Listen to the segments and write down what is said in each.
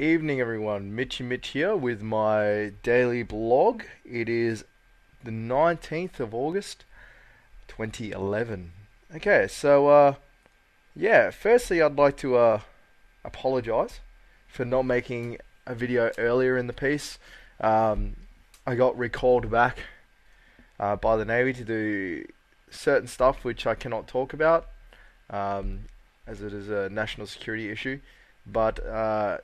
evening, everyone. Mitch here with my daily blog. It is the 19th of August, 2011. Okay, so, firstly, I'd like to apologize for not making a video earlier in the piece. I got recalled back by the Navy to do certain stuff which I cannot talk about, as it is a national security issue. But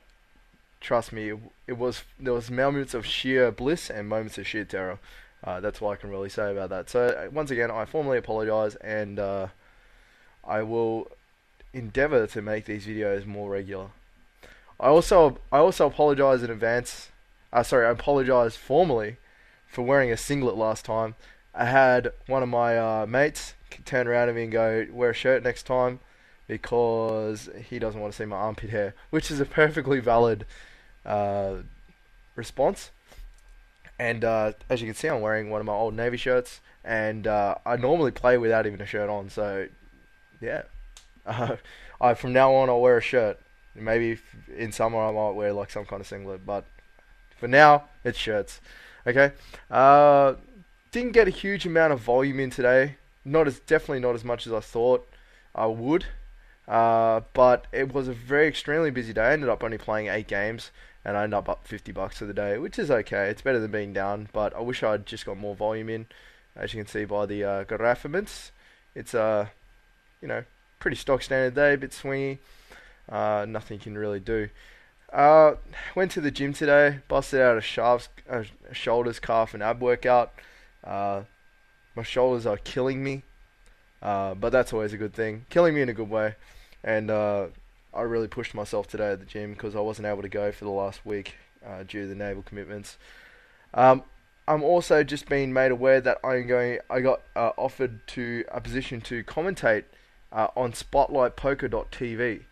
trust me, there was moments of sheer bliss and moments of sheer terror. That's all I can really say about that. So once again, I formally apologize, and I will endeavor to make these videos more regular. I also apologize in advance. I apologize formally for wearing a singlet last time. I had one of my mates turn around to me and go, "Wear a shirt next time," because he doesn't want to see my armpit hair, which is a perfectly valid response. And as you can see, I'm wearing one of my old Navy shirts, and I normally play without even a shirt on, so yeah. From now on, I'll wear a shirt. Maybe in summer I might wear like some kind of singlet, but for now, it's shirts. Okay. Didn't get a huge amount of volume in today. Definitely not as much as I thought I would. But it was a very extremely busy day. I ended up only playing 8 games, and I ended up $50 for the day, which is okay. It's better than being down, but I wish I'd just got more volume in. As you can see by the graphaments, it's pretty stock standard day, a bit swingy. Nothing you can really do. Went to the gym today, busted out a shoulders, calf, and ab workout. My shoulders are killing me, but that's always a good thing. Killing me in a good way. And I really pushed myself today at the gym because I wasn't able to go for the last week due to the naval commitments. I'm also just being made aware that I got offered to a position to commentate on spotlightpoker.tv,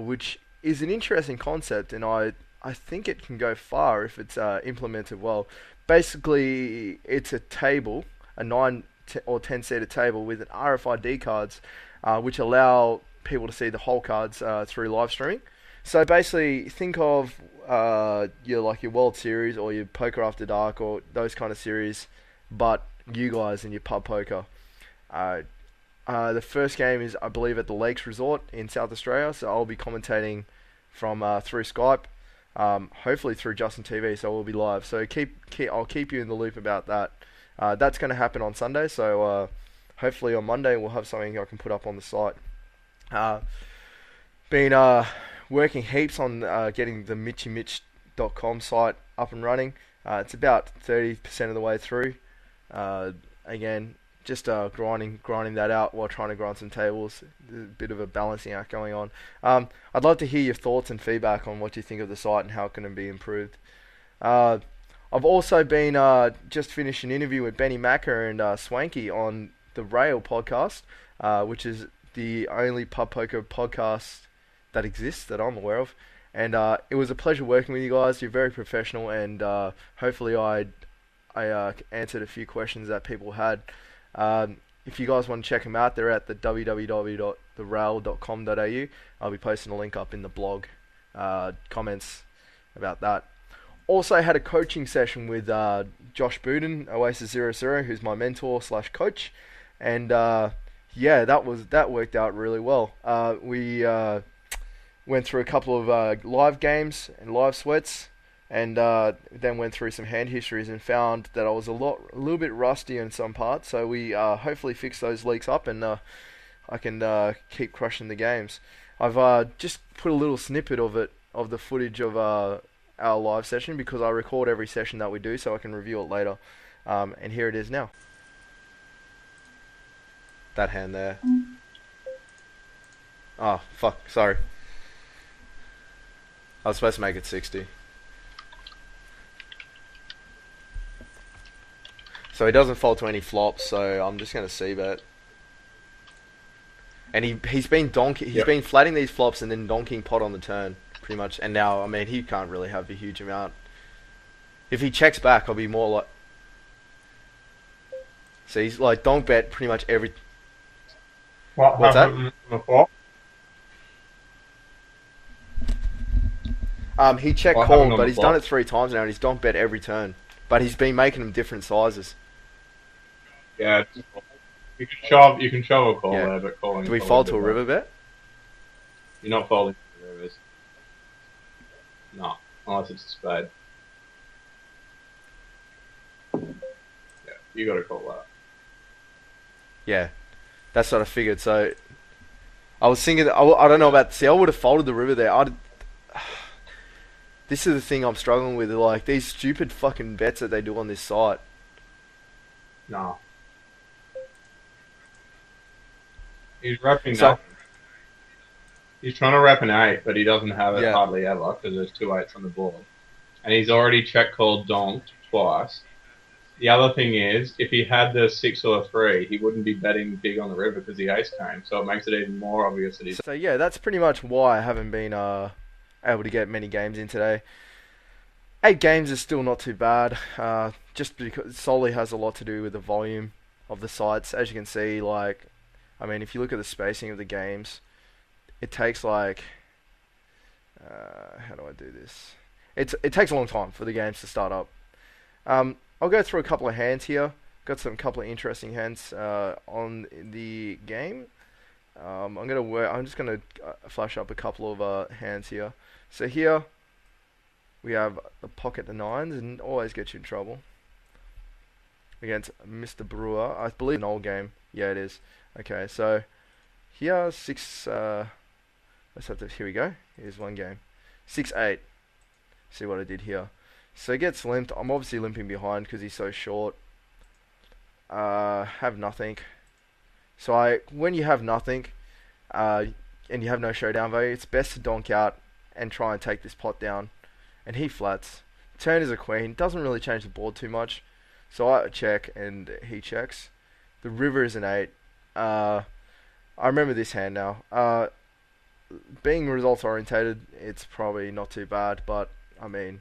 which is an interesting concept, and I think it can go far if it's implemented well. Basically, it's a table, a 9 or 10-seater table with an RFID cards, which allow people to see the whole cards through live streaming. So basically, think of your World Series or your Poker After Dark or those kind of series, but you guys in your pub poker. The first game is, I believe, at the Lakes Resort in South Australia, so I'll be commentating from through Skype, hopefully through Justin TV, so we'll be live. So I'll keep you in the loop about that. That's going to happen on Sunday, so hopefully on Monday we'll have something I can put up on the site. Been working heaps on getting the mitchymich.com site up and running. It's about 30% of the way through. Again, just grinding that out while trying to grind some tables. There's a bit of a balancing act going on. I'd love to hear your thoughts and feedback on what you think of the site and how it can be improved. I've also been just finished an interview with Benny Macker and Swanky on the Rail podcast, which is the only pub poker podcast that exists that I'm aware of. And it was a pleasure working with you guys. You're very professional, and hopefully I answered a few questions that people had. If you guys want to check them out, they're at the www.therail.com.au. I'll be posting a link up in the blog comments about that. Also had a coaching session with Josh Buden, Oasis00, who's my mentor / coach, and that worked out really well. We went through a couple of live games and live sweats, and then went through some hand histories and found that I was a little bit rusty in some parts. So we hopefully fix those leaks up, and I can keep crushing the games. I've just put a little snippet of the footage of our live session, because I record every session that we do so I can review it later. And here it is now. That hand there. Oh, fuck, sorry. I was supposed to make it 60. So he doesn't fall to any flops, so I'm just going to c-bet. And he's been been flatting these flops and then donking pot on the turn, pretty much. And now, I mean, he can't really have a huge amount. If he checks back, I'll be more like... So he's like donk bet pretty much every... What's that? He check What happened called, on but the he's done flop? it 3 times now, and he's donk bet every turn. But he's been making them different sizes. Yeah, you can shove a call Yeah. there, but calling Do is we probably a fold to bit a much. river bet? You're not folding the rivers. No, unless it's a spade. Yeah, you got to call that. Yeah, that's what I figured. So I was thinking, I don't know Yeah, about. See, I would have folded the river there. This is the thing I'm struggling with. Like these stupid fucking bets that they do on this site. no. He's repping So nothing. He's trying to rep an eight, but he doesn't have it yeah. hardly ever because there's two eights on the board. And he's already check called donked twice. The other thing is, if he had the six or a three, he wouldn't be betting big on the river because the ace came. So it makes it even more obvious that he's. So yeah, that's pretty much why I haven't been able to get many games in today. 8 games is still not too bad. Just because solely has a lot to do with the volume of the sites. As you can see, like, I mean, if you look at the spacing of the games, it takes like, how do I do this? It takes a long time for the games to start up. I'll go through a couple of hands here. Got some couple of interesting hands on the game. I'm just gonna flash up a couple of hands here. So here we have the pocket the nines, and always gets you in trouble against Mr. Brewer. I believe an old game. Yeah, it is. Okay, so here six. Let's have to. Here we go. Here's one game. 6-8. See what I did here. So he gets limped. I'm obviously limping behind because he's so short. Have nothing. So when you have nothing, and you have no showdown value, it's best to donk out and try and take this pot down. And he flats. Turn is a queen. Doesn't really change the board too much. So I check and he checks. The river is an 8. I remember this hand now. Being results orientated, it's probably not too bad, but I mean,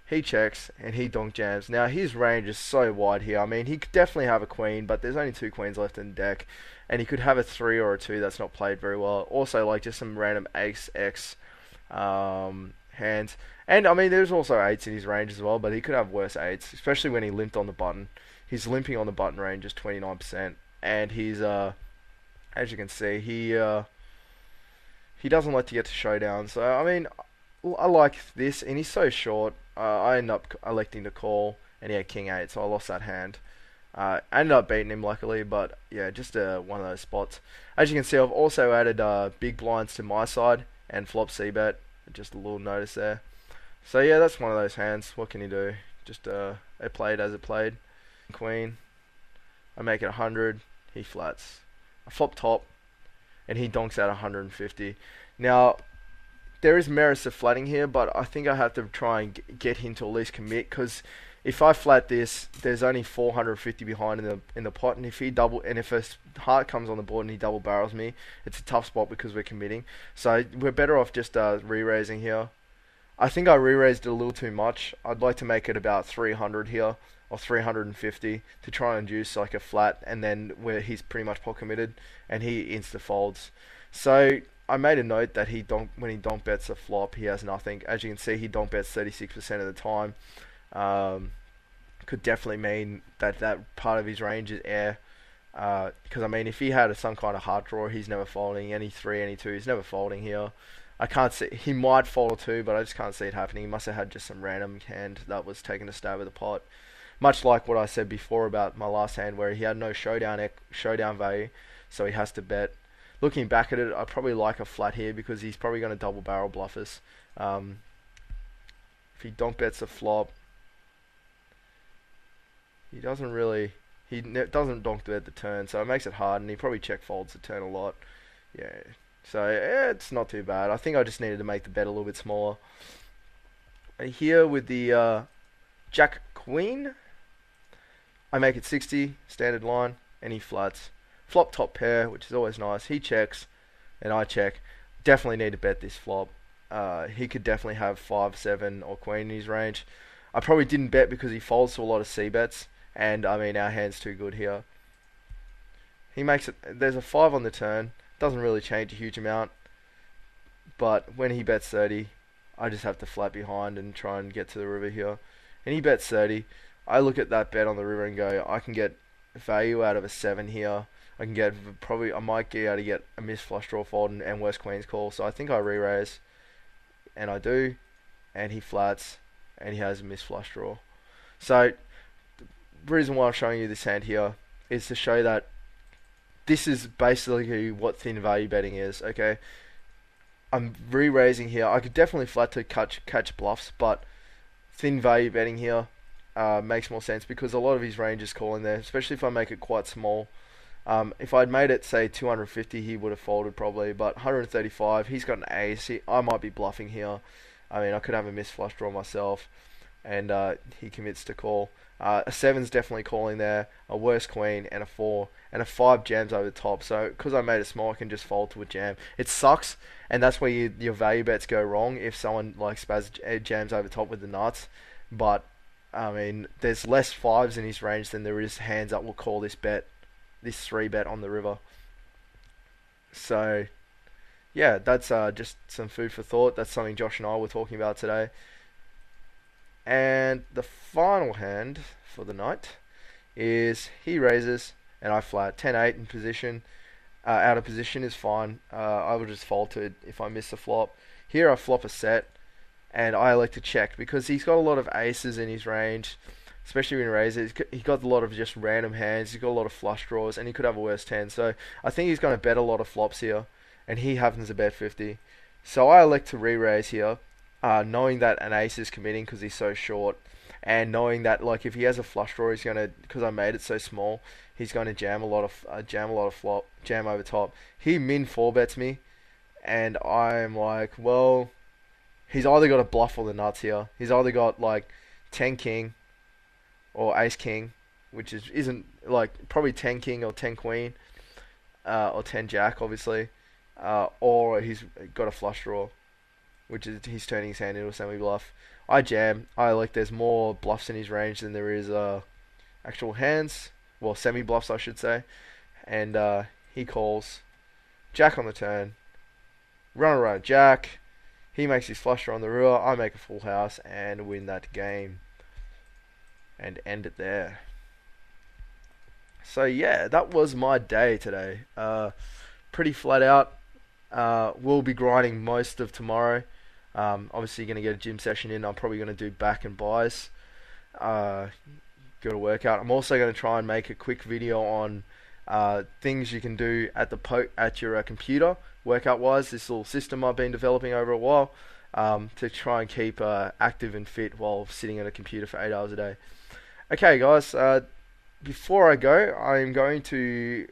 he checks and he donk jams. Now his range is so wide here. I mean, he could definitely have a queen, but there's only 2 queens left in the deck, and he could have a 3 or a 2 that's not played very well. Also, like just some random ace x hands, and I mean, there's also eights in his range as well, but he could have worse eights, especially when he limped on the button. His limping on the button range is 29%, and he's as you can see, he doesn't like to get to showdown. So I mean, I like this, and he's so short. I ended up electing to call, and he had king 8, so I lost that hand. I ended up beating him luckily, but yeah, just one of those spots. As you can see, I've also added big blinds to my side and flop c-bet. Just a little notice there. So yeah, that's one of those hands. What can you do? Just it played as it played. Queen. I make it 100. He flats. I flop top, and he donks out 150. Now, there is merits to flatting here, but I think I have to try and get him to at least commit, because if I flat this, there's only 450 behind in the pot, and if a heart comes on the board and he double barrels me, it's a tough spot because we're committing. So we're better off just re-raising here. I think I re-raised it a little too much. I'd like to make it about 300 here, or 350, to try and juice like a flat, and then where he's pretty much pot committed and he insta folds. So I made a note that when he donk bets a flop, he has nothing. As you can see, he donk bets 36% of the time. Could definitely mean that part of his range is air. Because I mean, if he had some kind of heart draw, he's never folding. Any 3, any 2, he's never folding here. I can't see. He might fold a 2, but I just can't see it happening. He must have had just some random hand that was taking a stab at the pot. Much like what I said before about my last hand, where he had no showdown value, so he has to bet. Looking back at it, I probably like a flat here because he's probably going to double barrel bluff us. If he donk bets a flop, he doesn't really. Doesn't donk bet the turn, so it makes it hard, and he probably check folds the turn a lot. Yeah, so yeah, it's not too bad. I think I just needed to make the bet a little bit smaller. And here with the Jack Queen, I make it 60 standard line, and he flats. Flop top pair, which is always nice. He checks, and I check. Definitely need to bet this flop. He could definitely have 5, 7, or queen in his range. I probably didn't bet because he folds to a lot of C bets, and I mean our hand's too good here. He makes it. There's a 5 on the turn. Doesn't really change a huge amount, but when he bets 30, I just have to flat behind and try and get to the river here. And he bets 30. I look at that bet on the river and go, I can get value out of a 7 here. I might be able to get a missed flush draw fold and worst queen's call. So I think I re-raise, and I do, and he flats, and he has a missed flush draw. So the reason why I'm showing you this hand here is to show that this is basically what thin value betting is, okay? I'm re-raising here. I could definitely flat to catch bluffs, but thin value betting here makes more sense because a lot of his range is calling there, especially if I make it quite small. If I'd made it, say, 250, he would have folded probably, but 135, he's got an ace. I might be bluffing here. I mean, I could have a missed flush draw myself, and he commits to call. A 7's definitely calling there, a worse queen, and a 4, and a 5 jams over the top. So, because I made it small, I can just fold to a jam. It sucks, and that's where your value bets go wrong if someone like spaz jams over top with the nuts. But, I mean, there's less 5s in his range than there is hands that will call this 3 bet on the river. So, yeah, that's just some food for thought. That's something Josh and I were talking about today. And the final hand for the night is he raises and I flat. 10-8 in position. Out of position is fine. I will just fold to it if I miss the flop. Here I flop a set and I elect to check because he's got a lot of aces in his range, especially when he raises. He's got a lot of just random hands. He's got a lot of flush draws and he could have a worse 10. So I think he's going to bet a lot of flops here and he happens to bet 50. So I elect to re-raise here. Knowing that an ace is committing because he's so short, and knowing that like if he has a flush draw, he's gonna, because I made it so small, he's gonna jam a lot of flop, jam over top. He min 4 bets me, and I'm like, well, he's either got a bluff or the nuts here. He's either got like 10 king or ace king, which isn't like probably 10 king or 10 queen, or 10 jack obviously, or he's got a flush draw, which is he's turning his hand into a semi-bluff. I jam. There's more bluffs in his range than there is actual hands. Well, semi-bluffs I should say. And he calls. Jack on the turn. Run around jack. He makes his flush draw on the river. I make a full house and win that game. And end it there. So yeah, that was my day today. Pretty flat out. We'll be grinding most of tomorrow. Obviously going to get a gym session in. I'm probably going to do back and buys. Go to workout. I'm also going to try and make a quick video on things you can do at your computer, workout wise. This little system I've been developing over a while to try and keep active and fit while sitting at a computer for 8 hours a day. Okay guys, before I go, I'm going to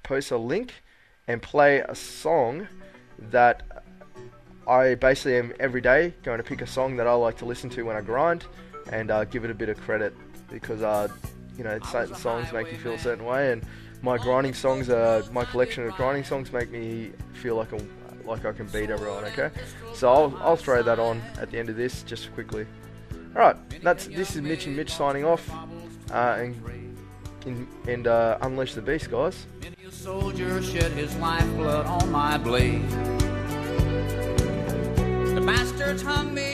post a link and play a song that I basically am every day going to pick a song that I like to listen to when I grind and give it a bit of credit because certain songs make me feel a certain way, and my grinding songs, my collection of grinding songs make me feel like I can beat everyone. Okay, so I'll throw that on at the end of this just quickly. All right, this is Mitch and Mitch signing off, and unleash the beast, guys. Many a soldier shed his lifeblood on my blade. The bastards hung me